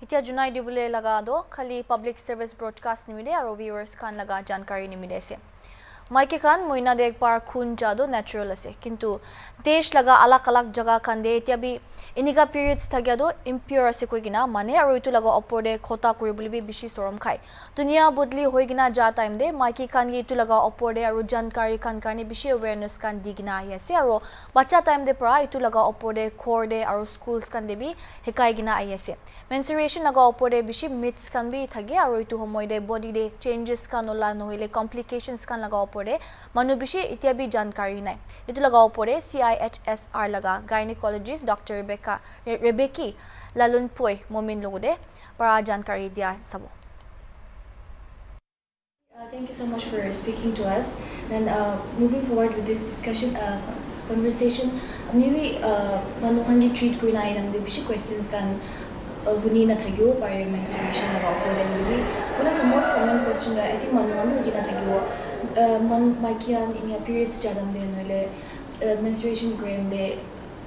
इतिया जुनाई डिबुले लगा दो खाली पब्लिक सर्विस ब्रॉडकास्ट निमिदे और व्यूअर्स खान लगा जानकारी निमिदे से माइके खान मोइना दे एक बार खून जादो नेचुरल असे किंतु देश लगा अलग अलग जगह खान दे इतिया भी इनिका पीरियड्स था गया दो इम्प्योर असे कोई गिना माने और इतु लगा ऊपर दे खोता कोई बुली भी बिशी सोरम खाई दुनिया बुदली होई गिना जा टाइम दे माइके खान ये इतु लगा ऊपर दे और जानकारी खान करने बिशी अवेयरनेस खान दी गिना आई असे और बच्चा टाइम दे परा इतु लगा ऊपर दे खोर दे और स्कूल्स खान दे भी हिकाई गिना आई असे मेंस्ट्रुएशन लगा ऊपर दे बिशी मिथ्स खान भी था गया और इतु हमोई दे बॉडी दे चेंजेस खान ओला नहोइले कॉम्प्लिकेशंस खान लगा पड़े मनुबिशी इत्या भी जानकारी नहीं इतु लगाओ पड़े CIHSR लगा गायनेकोलॉजिस्ट डॉक्टर रेबेकी लालुनपोय मोमिन लोगोदे पर जानकारी दिया सबो Thank you so much for speaking to us. Then moving forward with this discussion, conversation, maybe manuhandi treat ko na ilang de bishi questions kan huni na thagyo pare menstruation lagaw ko lebi. One of the most common question I think manuhandi huni na thagyo man makian in periods jadam de noile menstruation grain de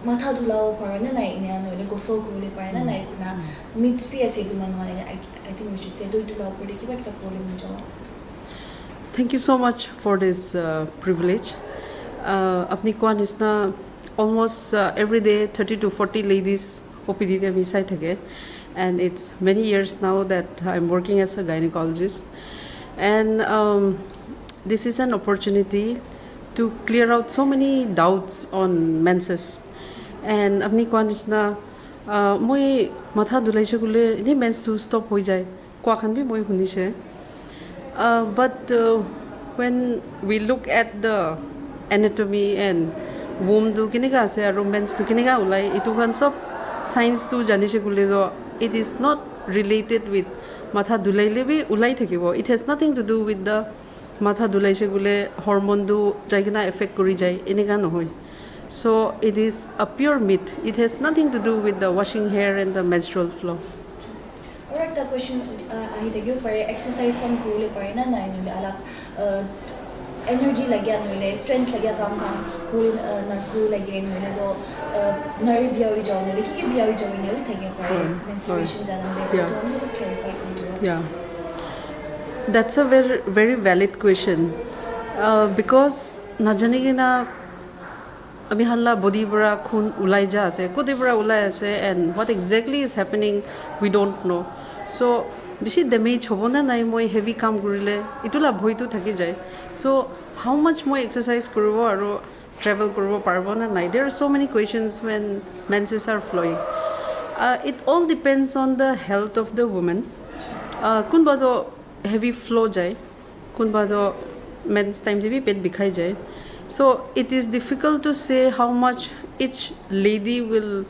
matha dhulao parana na ina noile gosol ko le parana na kuna myth pi ase du manuhandi I think we should say do dhulao pare ki ba ekta problem ho jawa. Thank you so much for this privilege. Apni ko anisna almost every day 30 to 40 ladies OPD te visai thake, and it's many years now that I'm working as a gynecologist, and this is an opportunity to clear out so many doubts on menses. And apni ko anisna moi matha dulaise gule ni mens to stop hoi jai kwa khan bi moi hunise. But when we look at the anatomy and womb to kinika ase aru mens to kinika ulai itu kan sob science to janise gule jo it is not related with matha dulaile bi ulai thakibo. It has nothing to do with the matha dulaise gule hormone do jaigina effect kori jai enika nohoi. So it is a pure myth. It has nothing to do with the washing hair and the menstrual flow. Alright, the question I think you pare exercise kan kule pare na na nule alak energy lagya nule strength lagya kam kan kule na kule lagya nule do nari biawi jaw nule ki biawi jaw ne wi thagya pare menstruation janam de to hum clarify kar Yeah, that's a very very valid question because na jane na ami halla body bra khun ulai ja ase kodi bra ulai ase and what exactly is happening we don't know. So bishi damage hobo na nai moi heavy kam gurile itula bhoi tu thaki jai. So how much moi exercise koribo aru travel koribo parbo na nai. There are so many questions when menses are flowing. It all depends on the health of the woman. Kunba do heavy flow jai, kunba do men's time de bi pet bikhai jai. So it is difficult to say how much each lady will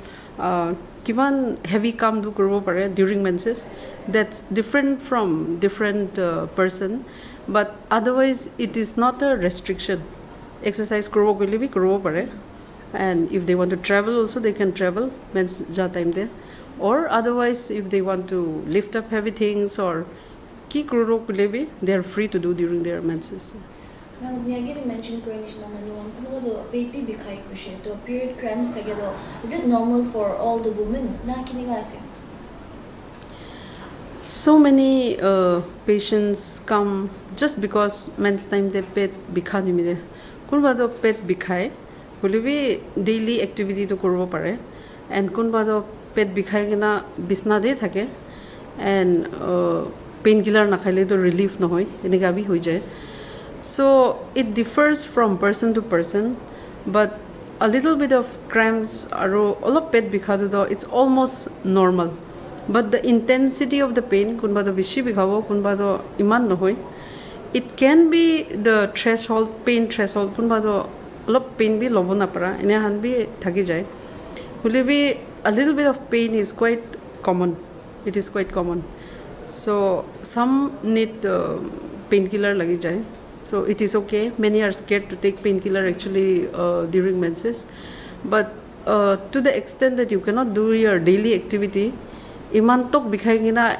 kiman heavy kam do koribo pare during menses. That's different from different person, but otherwise it is not a restriction. Exercise koribo koile bi koribo pare, and if they want to travel also they can travel men's ja time there, or otherwise if they want to lift up heavy things or ki koribo koile bi they are free to do during their menses. Ma'am, niya mention ko nish naman yung kuno do baby bikai ko siya to period cramps sa do is it normal for all the women na kininga siya? So many patients come just because men's time they pet bikha nimide. Kunba do pet bikhai bole bi daily activity to koribo pare, and kunba do pet bikhai kina bisna de thake and painkiller na khaile to relief nohoy enika bi hoi jay. So it differs from person to person, but a little bit of cramps aru olop pet bikha do it's almost normal. But the intensity of the pain, kunba do bishi bikhabo, kunba do iman nohoy. It can be the threshold, pain threshold, kunba do olop pain bi lobo na para, ene han bi thaki jai. Hule bi a little bit of pain is quite common. It is quite common. So some need painkiller lagi jai. So it is okay. Many are scared to take painkiller actually during menses, but to the extent that you cannot do your daily activity, iman tok bikhai kina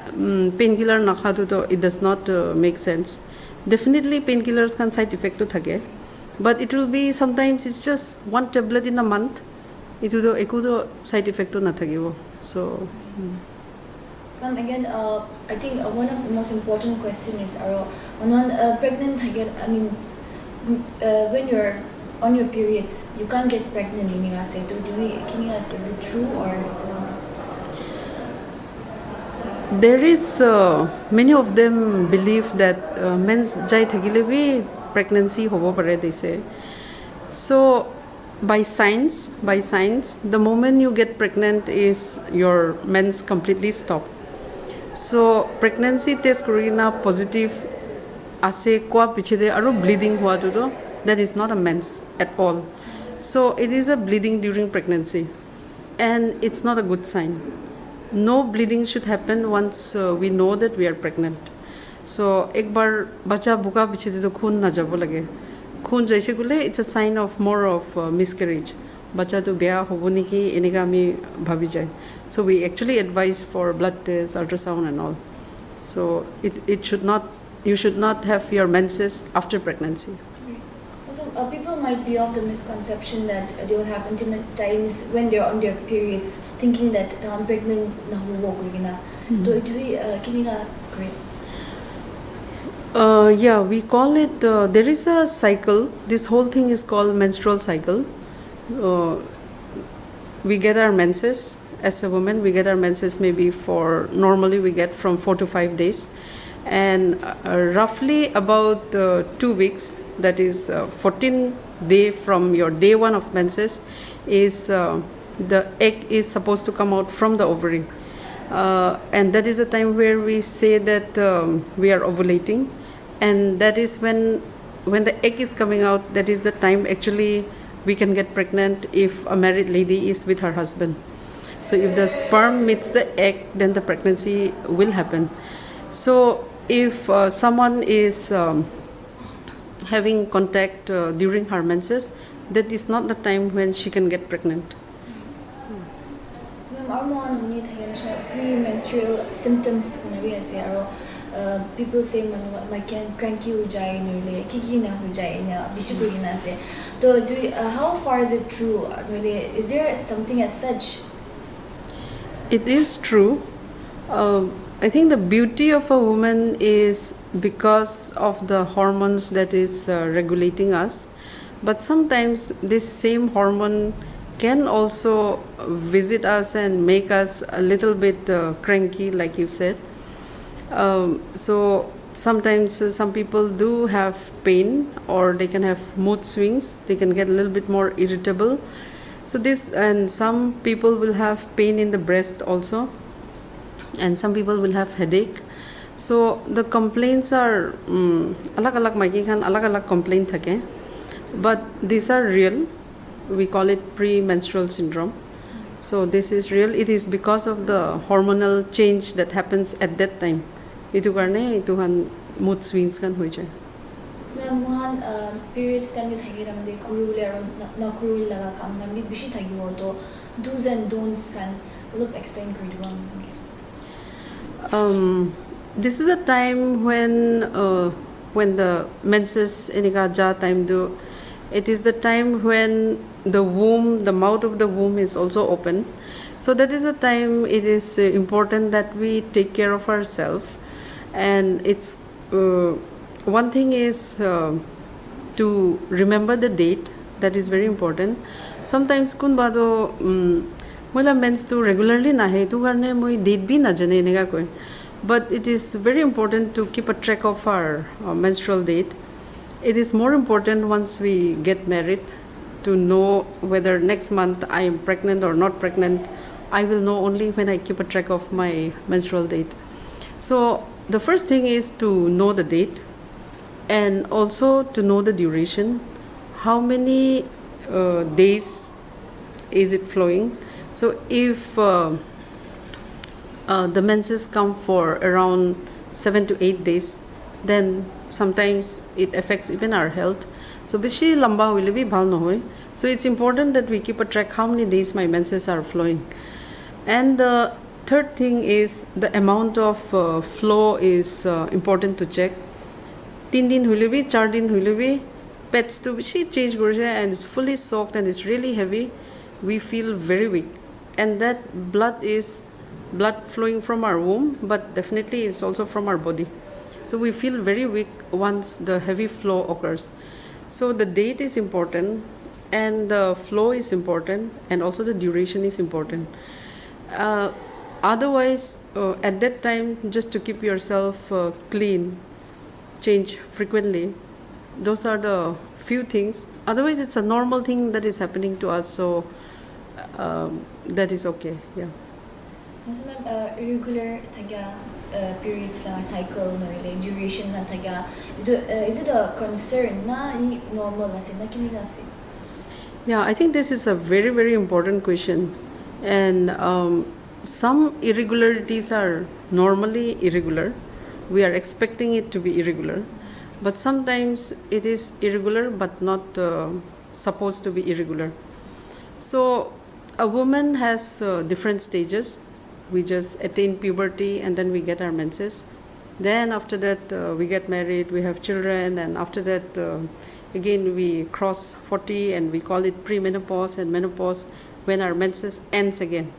painkiller na khadu to it does not make sense. Definitely painkillers can side effect to thake, but it will be sometimes it's just one tablet in a month. It will eko side effect to na thakibo. So Ma'am, again, I think one of the most important question is, when pregnant, I mean, when you're on your periods, you can't get pregnant. Is it true or is it not? There is many of them believe that men's jai thagile bhi pregnancy hobo pare they say. So by science, the moment you get pregnant is your mens completely stop. So pregnancy test korina positive ase kwa pichide aru bleeding hua to that is not a mens at all. So it is a bleeding during pregnancy, and it's not a good sign. No bleeding should happen once we know that we are pregnant. So ek bar bacha buka pichide to khun na jabo lage. Khun jaise gule it's a sign of more of miscarriage. Bacha to beya hobo niki enega ami bhabi jai. So we actually advise for blood tests, ultrasound and all. So it should not, you should not have your menses after pregnancy. Also, people might be of the misconception that they will have intimate times when they're on their periods, thinking that they're pregnant na hubo ko gina. So it we kiniga great. Yeah, we call it, there is a cycle. This whole thing is called menstrual cycle. We get our menses as a woman. We get our menses maybe normally we get from 4 to 5 days. And roughly about 2 weeks, that is 14 day from your day 1 of menses, is the egg is supposed to come out from the ovary. And that is a time where we say that we are ovulating. And that is when the egg is coming out, that is the time actually we can get pregnant if a married lady is with her husband. So if the sperm meets the egg, then the pregnancy will happen. So if someone is having contact during her menses, that is not the time when she can get pregnant. Ma'am, pre-menstrual symptoms people say my cranky ho jaye noile kiki na ho jaye na bishiku na se. So how far is it true? Is there something as such? It is true. I think the beauty of a woman is because of the hormones that is regulating us. But sometimes this same hormone can also visit us and make us a little bit cranky, like you said. So sometimes some people do have pain, or they can have mood swings. They can get a little bit more irritable. So this, and some people will have pain in the breast also, and some people will have headache. So the complaints are alag maiki khan alag complaint thake, but these are real. We call it premenstrual syndrome. So this is real. It is because of the hormonal change that happens at that time. Itu karne itu han mood swings kan hoi jay. Ma'am, periods time thagi ramde kurule aru na kurule laga kam na mi bishi thagi ho to do's and don'ts kan look explain kuri diwa. This is a time when the menses enika ja time do. It is the time when the womb, the mouth of the womb is also open. So that is a time it is important that we take care of ourselves. And it's one thing is to remember the date. That is very important. Sometimes kun bado moila mens to regularly nahe tu karne moi date bhi na jane eneka koi. But it is very important to keep a track of our menstrual date. It is more important once we get married to know whether next month I am pregnant or not pregnant. I will know only when I keep a track of my menstrual date. So the first thing is to know the date, and also to know the duration. How many days is it flowing? So if the menses come for around 7 to 8 days, then sometimes it affects even our health. So bishi lamba hoile bhi bhal nohoy. So it's important that we keep a track how many days my menses are flowing. And the third thing is the amount of flow is important to check. 3 din hoile bhi 4 din hoile bhi pets to bishi change gorje and it's fully soaked and it's really heavy, we feel very weak, and that blood is blood flowing from our womb, but definitely it's also from our body. So we feel very weak once the heavy flow occurs. So the date is important, and the flow is important, and also the duration is important. Otherwise, at that time, just to keep yourself clean, change frequently. Those are the few things. Otherwise, it's a normal thing that is happening to us, so that is okay. Yeah. So ma'am, irregular taga periods lang cycle no ile duration kan taga is it a concern na normal kasi na kini kasi? Yeah, I think this is a very, very important question. And some irregularities are normally irregular. We are expecting it to be irregular. But sometimes it is irregular but not supposed to be irregular. So a woman has different stages. We just attain puberty and then we get our menses. Then after that we get married, we have children, and after that again we cross 40 and we call it premenopause and menopause, when our menses ends again.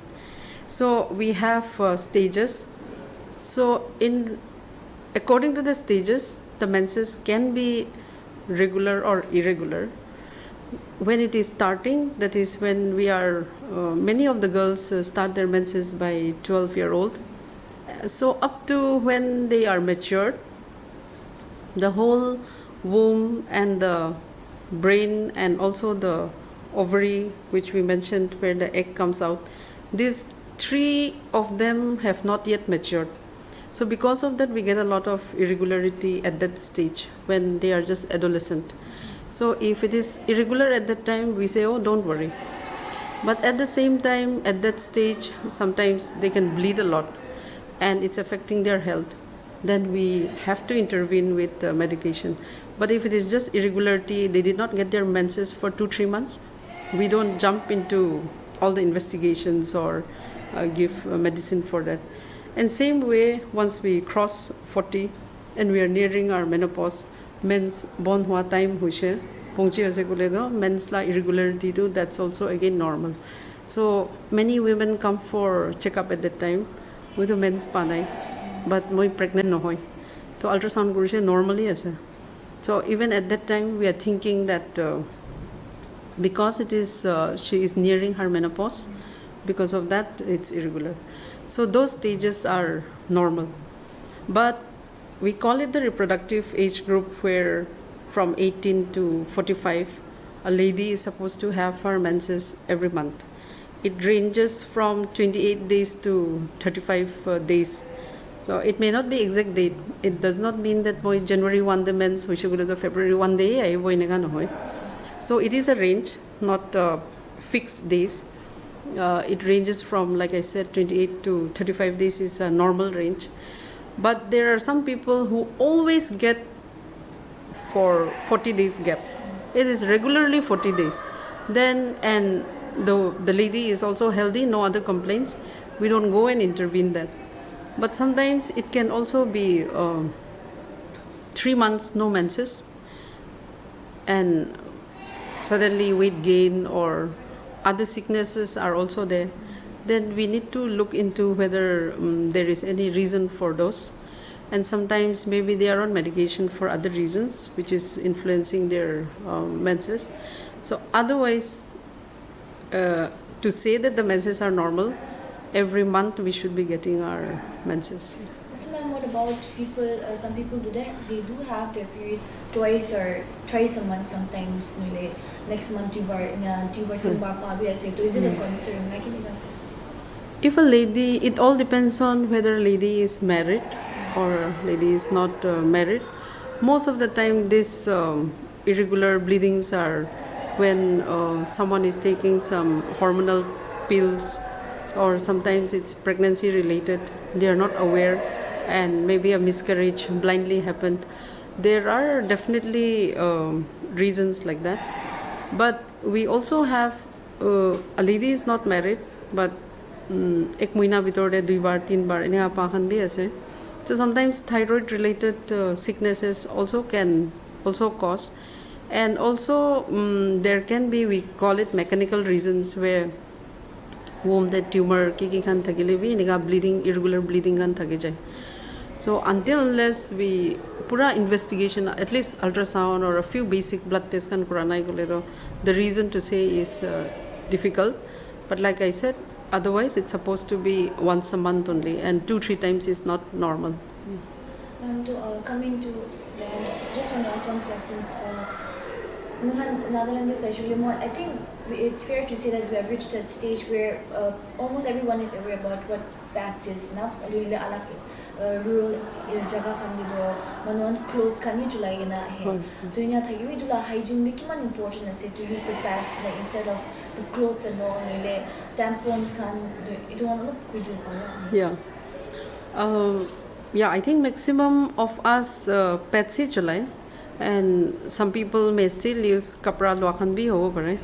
So we have stages. So according to the stages, the menses can be regular or irregular. When it is starting, that is when we are, many of the girls start their menses by 12-year-old. So up to when they are matured, the whole womb and the brain and also the ovary, which we mentioned where the egg comes out, these three of them have not yet matured. So because of that, we get a lot of irregularity at that stage when they are just adolescent. So if it is irregular at that time, we say, oh, don't worry. But at the same time, at that stage, sometimes they can bleed a lot and it's affecting their health. Then we have to intervene with medication. But if it is just irregularity, they did not get their menses for 2-3 months, we don't jump into all the investigations or give medicine for that. And same way, once we cross 40 and we are nearing our menopause, men's born hua time huishe pongchi ase kole do men's la irregularity too, that's also again normal. So many women come for checkup at that time with a men's panai, but moi pregnant no hoy to ultrasound kurise normally ase. So even at that time we are thinking that because it is she is nearing her menopause, because of that it's irregular. So those stages are normal, but we call it the reproductive age group, where from 18 to 45 a lady is supposed to have her menses every month. It ranges from 28 days to 35 days. So it may not be exact date. It does not mean that boy January 1 the mens, which is February 1 day ay boy naga no. So it is a range, not fixed days. It ranges from, like I said, 28 to 35 days is a normal range. But there are some people who always get for 40 days gap. It is regularly 40 days. Then, and the lady is also healthy, no other complaints, we don't go and intervene that. But sometimes it can also be 3 months no menses, and suddenly weight gain or other sicknesses are also there. Then we need to look into whether there is any reason for those. And sometimes maybe they are on medication for other reasons, which is influencing their menses. So otherwise, to say that the menses are normal, every month we should be getting our menses. So ma'am, what about people, some people they do have their periods twice or thrice a month sometimes. Next month tuber pa bi ase, to is it a concern? If a lady, it all depends on whether a lady is married or lady is not married. Most of the time these irregular bleedings are when someone is taking some hormonal pills, or sometimes it's pregnancy related, they are not aware, and maybe a miscarriage blindly happened. There are definitely reasons like that. But we also have a lady is not married, but ek muina bitor de 2 bar 3 bar ene apahan bi ase. So sometimes thyroid related sicknesses also can also cause, and also there can be, we call it mechanical reasons, where womb the tumor ki khan thakile bi nika bleeding irregular bleeding khan thake jai. So until unless we pura investigation, at least ultrasound or a few basic blood tests kan kuranai gole to the reason to say is difficult. But like I said, otherwise it's supposed to be once a month only, and 2-3 times is not normal. Coming to the end, just want to ask one question. Nagaland is actually more. I think it's fair to say that we have reached that stage where almost everyone is aware about what pads is. Na rural jaga khandi do manon cloth khani chulai na hai. To inya thagi we dula hygiene be kiman important ase to use the pads like instead of the clothes and all le tampons khan it one look video para. Yeah, I think maximum of us pads hi chulai, and some people may still use kapra lua khan bhi hobo pare.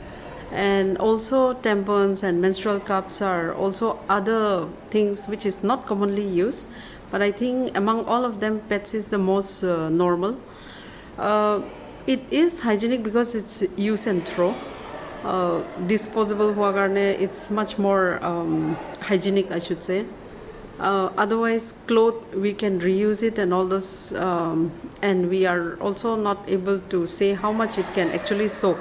And also tampons and menstrual cups are also other things which is not commonly used, but I think among all of them pads is the most normal. It is hygienic because it's use and throw. Disposable hua karne it's much more hygienic, I should say. Otherwise cloth we can reuse it and all those, and we are also not able to say how much it can actually soak.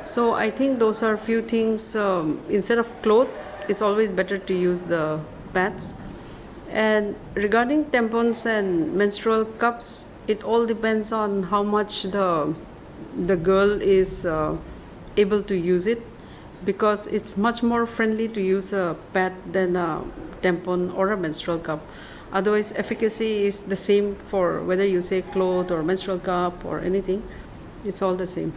So I think those are few things. Instead of cloth, it's always better to use the pads. And regarding tampons and menstrual cups, it all depends on how much the girl is able to use it, because it's much more friendly to use a pad than a tampon or a menstrual cup. Otherwise, efficacy is the same for whether you say cloth or menstrual cup or anything. It's all the same.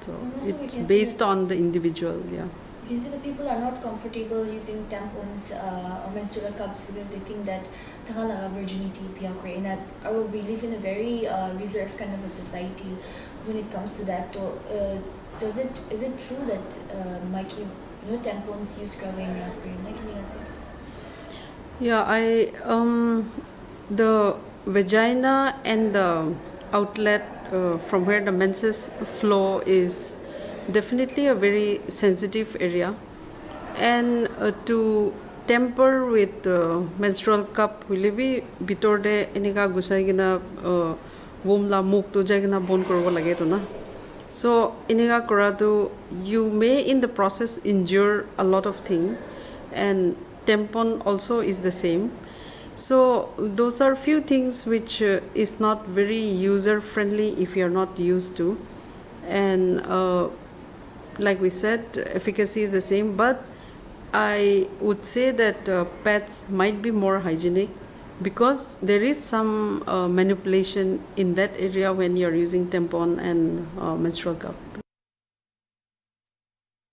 So it's based on the individual. Yeah. You can see that people are not comfortable using tampons or menstrual cups because they think that thangala virginity piya kore, and that we live in a very reserved kind of a society when it comes to that. So, is it true that Mikey, tampons use scrubbing like Yeah, the vagina and the outlet from where the menses flow is definitely a very sensitive area, and to tamper with menstrual cup will be bitor de enika gusai gina womb la muk to jagina bon korbo lage to na. So enika kora to you may in the process injure a lot of things, and tampon also is the same. So those are few things which is not very user friendly if you are not used to. And like we said, efficacy is the same, but I would say that pads might be more hygienic because there is some manipulation in that area when you are using tampon and menstrual cup.